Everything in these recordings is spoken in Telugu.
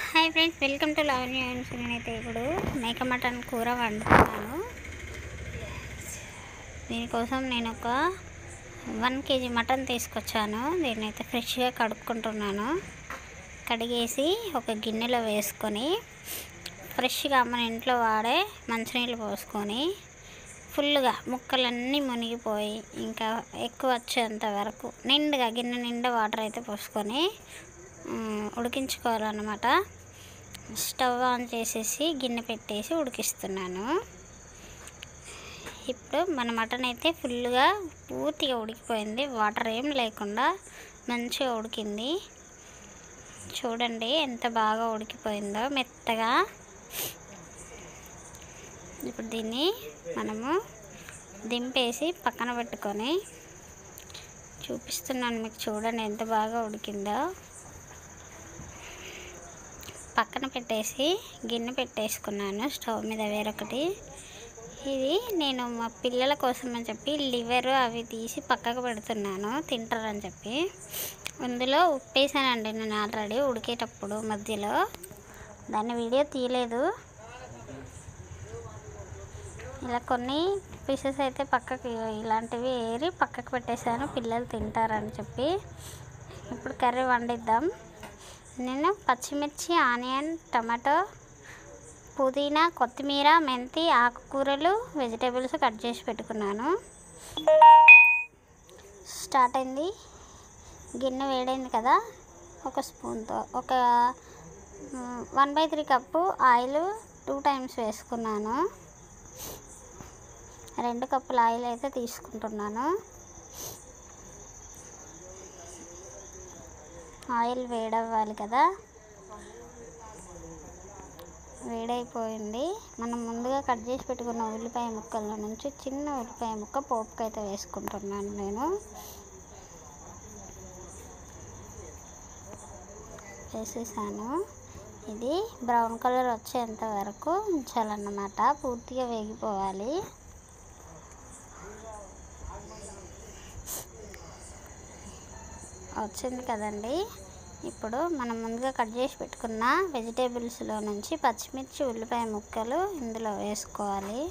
Hi friends, welcome to Lavanya. నేనైతే ఇప్పుడు మేక మటన్ కూర వండుతున్నాను. దీనికోసం నేను ఒక 1 kg మటన్ తీసుకొచ్చాను. దీన్నైతే ఫ్రెష్గా కడుక్కుంటున్నాను. కడిగేసి ఒక గిన్నెలో వేసుకొని ఫ్రెష్గా మన ఇంట్లో వాడే మంచినీళ్ళు పోసుకొని ఫుల్గా ముక్కలన్నీ మునిగిపోయి ఇంకా ఎక్కువ వచ్చేంత వరకు నిండుగా గిన్నె నిండా వాటర్ అయితే పోసుకొని ఉడికించుకోవాలన్నమాట. స్టవ్ ఆన్ చేసేసి గిన్నె పెట్టేసి ఉడికిస్తున్నాను. ఇప్పుడు మన మటన్ అయితే ఫుల్గా పూర్తిగా ఉడికిపోయింది. వాటర్ ఏం లేకుండా మంచిగా ఉడికింది. చూడండి ఎంత బాగా ఉడికిపోయిందో మెత్తగా. ఇప్పుడు దీన్ని మనము దింపేసి పక్కన పెట్టుకొని చూపిస్తున్నాను మీకు. చూడండి ఎంత బాగా ఉడికిందో. పక్కన పెట్టేసి గిన్నె పెట్టేసుకున్నాను స్టవ్ మీద వేరొకటి. ఇది నేను మా పిల్లల కోసం అని చెప్పి లివర్ అవి తీసి పక్కకు పెడుతున్నాను, తింటారని చెప్పి. అందులో ఉప్పేసానండి నేను ఆల్రెడీ ఉడికేటప్పుడు. మధ్యలో దాన్ని వీడియో తీయలేదు. ఇలా కొన్ని పీసెస్ అయితే పక్కకి ఇలాంటివి ఏరి పక్కకు పెట్టేశాను, పిల్లలు తింటారని చెప్పి. ఇప్పుడు కర్రీ వండిద్దాం. నేను పచ్చిమిర్చి, ఆనియన్, టమాటో, పుదీనా, కొత్తిమీర, మెంతి, ఆకుకూరలు, వెజిటేబుల్స్ కట్ చేసి పెట్టుకున్నాను. స్టార్ట్ అయింది. గిన్నె వేడైంది కదా, ఒక స్పూన్తో ఒక 1/3 కప్పు ఆయిల్ 2 times వేసుకున్నాను. 2 కప్పుల ఆయిల్ అయితే తీసుకుంటున్నాను. ఆయిల్ వేడవ్వాలి కదా. వేడైపోయింది. మనం ముందుగా కట్ చేసి పెట్టుకున్న ఉల్లిపాయ ముక్కల నుంచి చిన్న ఉల్లిపాయ ముక్క పోపుకి అయితే వేసుకుంటున్నాను నేను. వేసేసాను. ఇది బ్రౌన్ కలర్ వచ్చేంత వరకు ఉంచాలన్నమాట. పూర్తిగా వేగిపోవాలి. వచ్చింది కదండి. ఇప్పుడు మనం ముందుగా కట్ చేసి పెట్టుకున్న వెజిటేబుల్స్లో నుంచి పచ్చిమిర్చి, ఉల్లిపాయ ముక్కలు ఇందులో వేసుకోవాలి.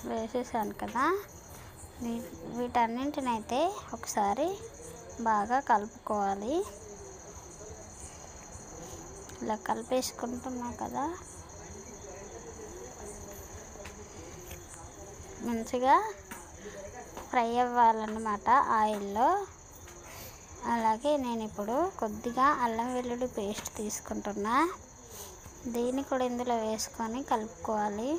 వేసేసాను కదా. వీటన్నింటినైతే ఒకసారి బాగా కలుపుకోవాలి. ఇలా కలిపేసుకుంటున్నా కదా. మంచిగా ఫ్రై అవ్వాలన్నమాట ఆయిల్లో. అలాగే నేను ఇప్పుడు కొద్దిగా అల్లం వెల్లుల్లి పేస్ట్ తీసుకుంటున్నా. దీన్ని కూడా ఇందులో వేసుకొని కలుపుకోవాలి.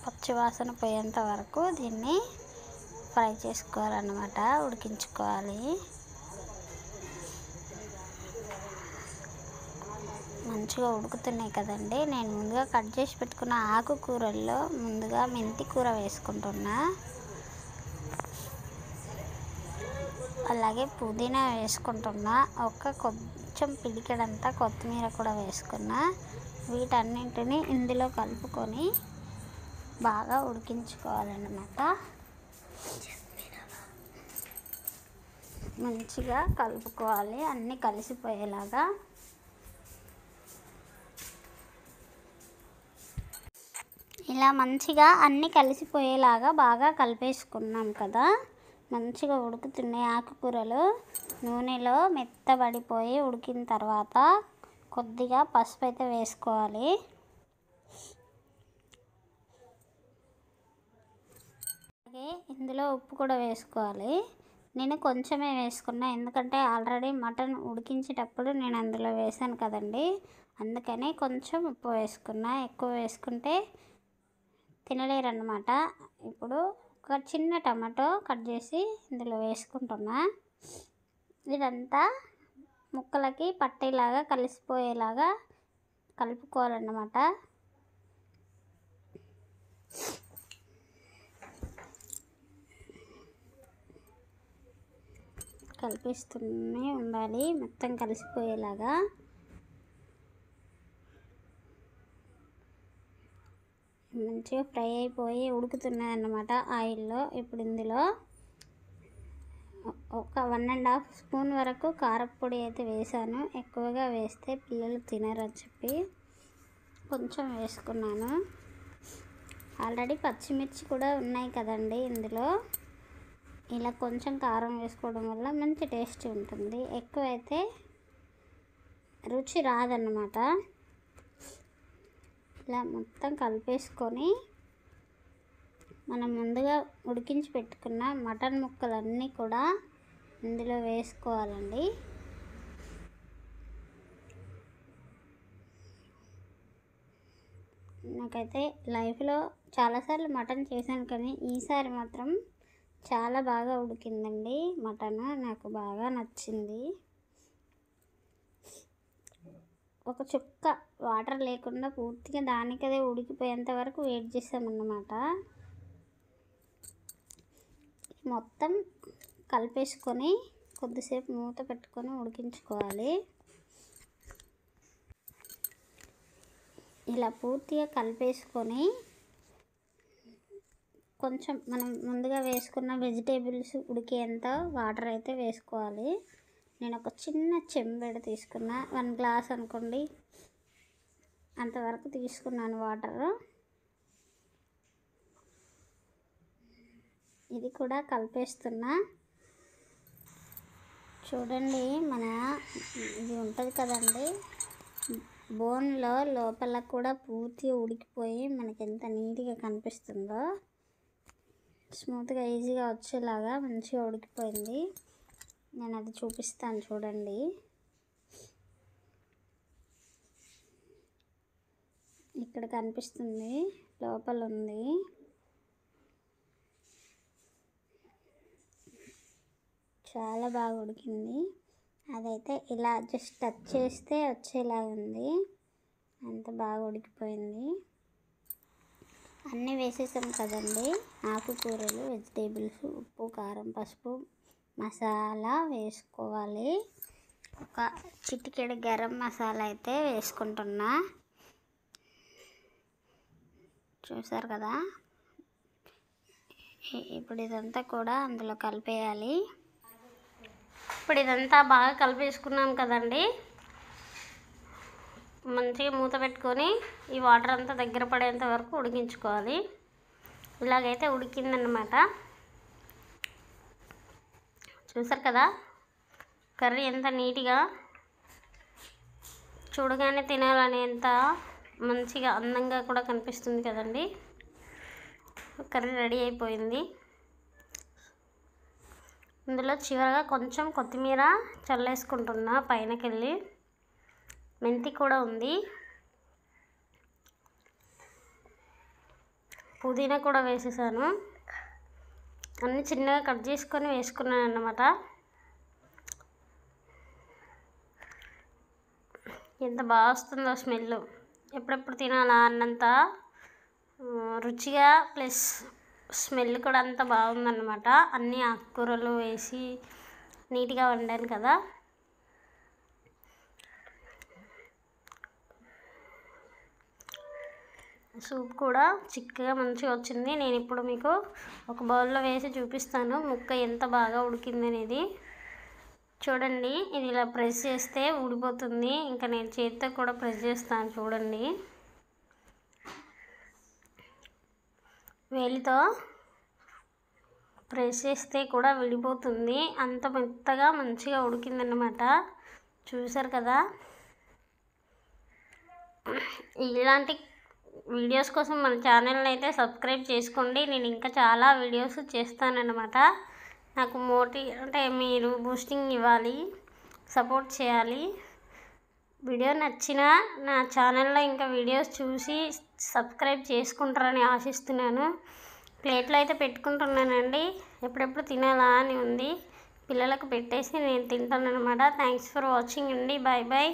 పచ్చివాసన పోయేంత వరకు దీన్ని ఫ్రై చేసుకోవాలన్నమాట, ఉడికించుకోవాలి. మంచిగా ఉడుకుతున్నాయి కదండి. నేను ముందుగా కట్ చేసి పెట్టుకున్న ఆకుకూరల్లో ముందుగా మెంతి కూర వేసుకుంటున్నా. అలాగే పుదీనా వేసుకుంటున్నా. కొంచెం పిడికెడంతా కొత్తిమీర కూడా వేసుకున్నా. వీటన్నింటినీ ఇందులో కలుపుకొని బాగా ఉడికించుకోవాలన్నమాట. మంచిగా కలుపుకోవాలి, అన్నీ కలిసిపోయేలాగా. ఇలా మంచిగా అన్నీ కలిసిపోయేలాగా బాగా కలిపేసుకున్నాం కదా. మంచిగా ఉడుకుతున్నాయి ఆకుకూరలు. నూనెలో మెత్తబడిపోయి ఉడికిన తర్వాత కొద్దిగా పసుపు అయితే వేసుకోవాలి. అలాగే ఇందులో ఉప్పు కూడా వేసుకోవాలి. నేను కొంచెమే వేసుకున్నా, ఎందుకంటే ఆల్రెడీ మటన్ ఉడికించేటప్పుడు నేను అందులో వేసాను కదండి. అందుకని కొంచెం ఉప్పు వేసుకున్నా. ఎక్కువ వేసుకుంటే తినలేరన్నమాట. ఇప్పుడు ఒక చిన్న టమాటో కట్ చేసి ఇందులో వేసుకుంటున్నా. ఇదంతా ముక్కలకి పట్టేలాగా కలిసిపోయేలాగా కలుపుకోవాలన్నమాట. కలిపిస్తూనే ఉండాలి మొత్తం కలిసిపోయేలాగా. మంచిగా ఫ్రై అయిపోయి ఉడుకుతున్నాయి అన్నమాట ఆయిల్లో. ఇప్పుడు ఇందులో ఒక 1.5 స్పూన్ వరకు కారపొడి అయితే వేసాను. ఎక్కువగా వేస్తే పిల్లలు తినరని చెప్పి కొంచెం వేసుకున్నాను. ఆల్రెడీ పచ్చిమిర్చి కూడా ఉన్నాయి కదండి ఇందులో. ఇలా కొంచెం కారం వేసుకోవడం వల్ల మంచి టేస్ట్ ఉంటుంది. ఎక్కువైతే రుచి రాదన్నమాట. ఇలా మొత్తం కలిపేసుకొని మనం ముందుగా ఉడికించి పెట్టుకున్న మటన్ ముక్కలన్నీ కూడా ఇందులో వేసుకోవాలండి. నాకైతే లైఫ్లో చాలాసార్లు మటన్ చేశాను, కానీ ఈసారి మాత్రం చాలా బాగా ఉడికిందండి మటన్. నాకు బాగా నచ్చింది. ఒక చుక్క వాటర్ లేకుండా పూర్తిగా దానికదే ఉడికిపోయేంత వరకు వెయిట్ చేసామన్నమాట. మొత్తం కలిపేసుకొని కొద్దిసేపు మూత పెట్టుకొని ఉడికించుకోవాలి. ఇలా పూర్తిగా కలిపేసుకొని కొంచెం మనం ముందుగా వేసుకున్న వెజిటేబుల్స్ ఉడికేంత వాటర్ అయితే వేసుకోవాలి. నేను ఒక చిన్న చెంబెడు తీసుకున్నా, 1 గ్లాస్ అనుకోండి, అంతవరకు తీసుకున్నాను వాటర్. ఇది కూడా కలిపేస్తున్నా. చూడండి, మన ఇది ఉంటుంది కదండి, బోన్లో లోపల కూడా పూర్తిగా ఉడికిపోయి మనకి ఎంత నీట్గా కనిపిస్తుందో. స్మూత్గా ఈజీగా వచ్చేలాగా మంచిగా ఉడికిపోయింది. నేను అది చూపిస్తాను చూడండి. ఇక్కడ కనిపిస్తుంది, లోపల ఉంది. చాలా బాగా ఉడికింది. అదైతే ఇలా జస్ట్ టచ్ చేస్తే వచ్చేలాగా ఉంది. అంత బాగా ఉడికిపోయింది. అన్నీ వేసేసాం కదండి, ఆకుకూరలు, వెజిటేబుల్స్, ఉప్పు, కారం, పసుపు, మసాలా వేసుకోవాలి. ఒక చిటికెడు గరం మసాలా అయితే వేసుకుంటున్నా. చూసారు కదా. ఇప్పుడు ఇదంతా కూడా అందులో కలిపేయాలి. ఇప్పుడు ఇదంతా బాగా కలిపేసుకున్నాం కదండి. మంచిగా మూత పెట్టుకొని ఈ వాటర్ అంతా దగ్గర పడేంత వరకు ఉడికించుకోవాలి. ఇలాగైతే ఉడికిందన్నమాట. చూసారు కదా, కర్రీ ఎంత నీట్గా, చూడగానే తినాలనేంత మంచిగా అందంగా కూడా కనిపిస్తుంది కదండి. కర్రీ రెడీ అయిపోయింది. ఇందులో చివరగా కొంచెం కొత్తిమీర చల్లేసుకుంటున్నా పైనకెళ్ళి. మెంతి కూడా ఉంది, పుదీనా కూడా వేసేసాను. అన్నీ చిన్నగా కట్ చేసుకొని వేసుకున్నాను అన్నమాట. ఎంత బాగా వస్తుందో స్మెల్, ఎప్పుడెప్పుడు తినాలా అన్నంత రుచిగా, ప్లస్ స్మెల్ కూడా అంత బాగుందన్నమాట. అన్ని ఆకుకూరలు వేసి నీట్గా వండాను కదా. సూప్ కూడా చిక్కగా మంచిగా వచ్చింది. నేను ఇప్పుడు మీకు ఒక బౌల్లో వేసి చూపిస్తాను ముక్క ఎంత బాగా ఉడికింది అనేది. చూడండి, ఇది ఇలా ప్రెస్ చేస్తే ఊడిపోతుంది. ఇంకా నేను చేతితో కూడా ప్రెస్ చేస్తాను చూడండి. వేలితో ప్రెస్ చేస్తే కూడా విడిపోతుంది. అంత మెత్తగా మంచిగా ఉడికిందన్నమాట. చూసారు కదా. ఇలాంటి వీడియోస్ కోసం మన ఛానల్ని అయితే సబ్స్క్రైబ్ చేసుకోండి. నేను ఇంకా చాలా వీడియోస్ చేస్తానన్నమాట. నాకు అంటే మీరు బూస్టింగ్ ఇవ్వాలి, సపోర్ట్ చేయాలి. వీడియో నచ్చినా నా ఛానల్లో ఇంకా వీడియోస్ చూసి సబ్స్క్రైబ్ చేసుకుంటారని ఆశిస్తున్నాను. ప్లేట్లో అయితే పెట్టుకుంటున్నానండి, ఎప్పుడెప్పుడు తినాలా అని ఉంది. పిల్లలకు పెట్టేసి నేను తింటాను అన్నమాట. థ్యాంక్స్ ఫర్ వాచింగ్ అండి. Bye bye.